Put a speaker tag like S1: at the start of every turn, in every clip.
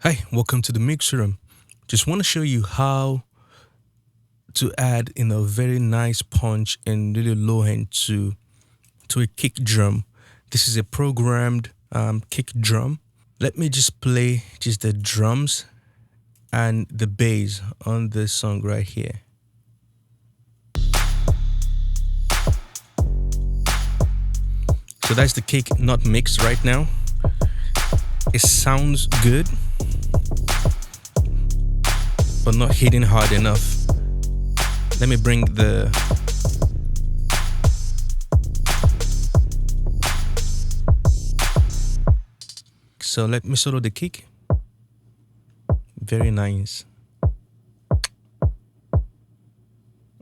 S1: Hi, welcome to the mix room. Just want to show you how to add in a very nice punch and really low end to a kick drum. This is a programmed kick drum. Let me just play just the drums and the bass on this song right here. So that's the kick not mixed right now. It sounds good, but not hitting hard enough. Let me bring the so let me solo the kick. Very nice.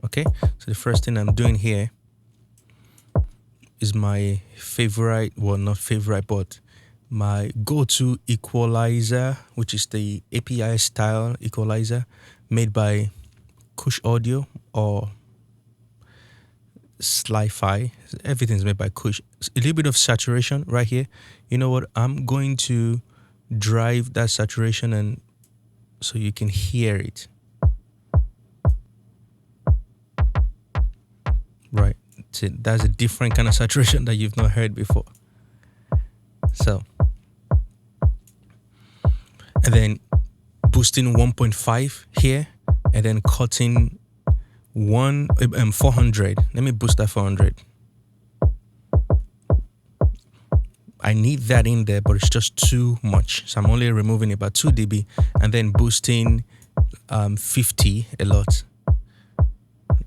S1: Okay, so the first thing I'm doing here is my favorite, well, not favorite, but my go-to equalizer, which is the API style equalizer made by Kush Audio or Sli-Fi. Everything's made by Kush. A little bit of saturation right here. You know what? I'm going to drive that saturation and so you can hear it. Right. That's a different kind of saturation that you've not heard before. So, and then boosting 1.5 here, and then cutting 400. Let me boost that 400. I need that in there, but it's just too much. So I'm only removing about 2 dB, and then boosting 50 a lot.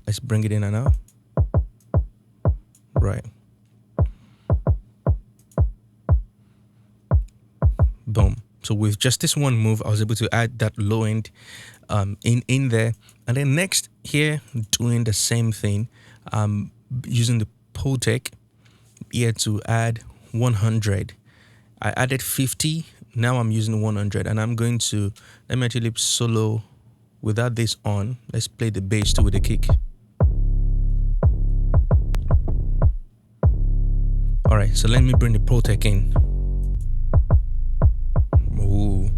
S1: Let's bring it in and out. Right. Boom. So with just this one move, I was able to add that low end in there. And then next here, doing the same thing, using the Potec here to add 100. I added 50. Now I'm using 100, and I'm going to, let me actually solo without this on. Let's play the bass too with the kick. All right, so let me bring the Potec in. Ooh.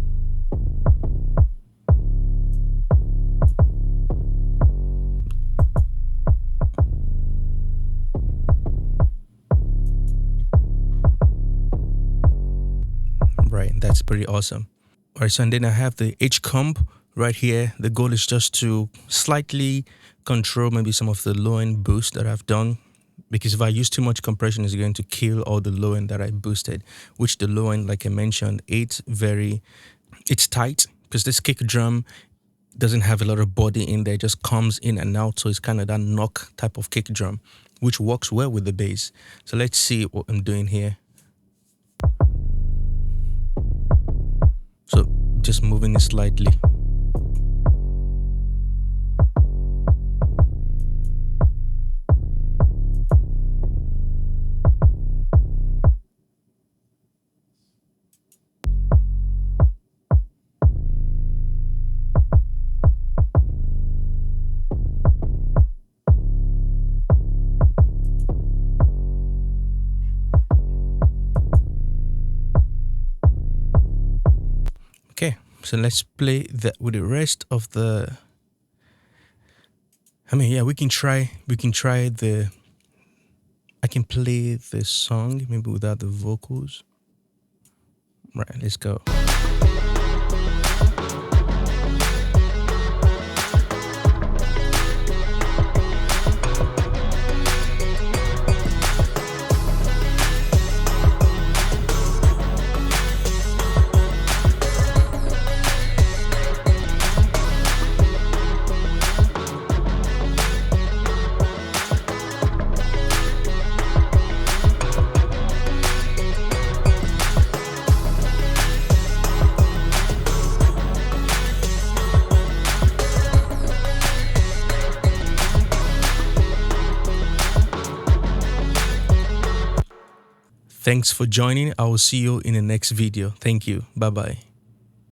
S1: Right, that's pretty awesome. All right, so and then I have the H comp right here. The goal is just to slightly control maybe some of the low end boost that I've done, because if I use too much compression, it's going to kill all the low end that I boosted, which the low end, like I mentioned, it's tight because this kick drum doesn't have a lot of body in there, it just comes in and out. So it's kind of that knock type of kick drum, which works well with the bass. So let's see what I'm doing here. So just moving it slightly. Okay, so let's play that with the rest of the. I mean, yeah, we can try the. I can play the song maybe without the vocals. Right, let's go. Thanks for joining. I will see you in the next video. Thank you. Bye-bye.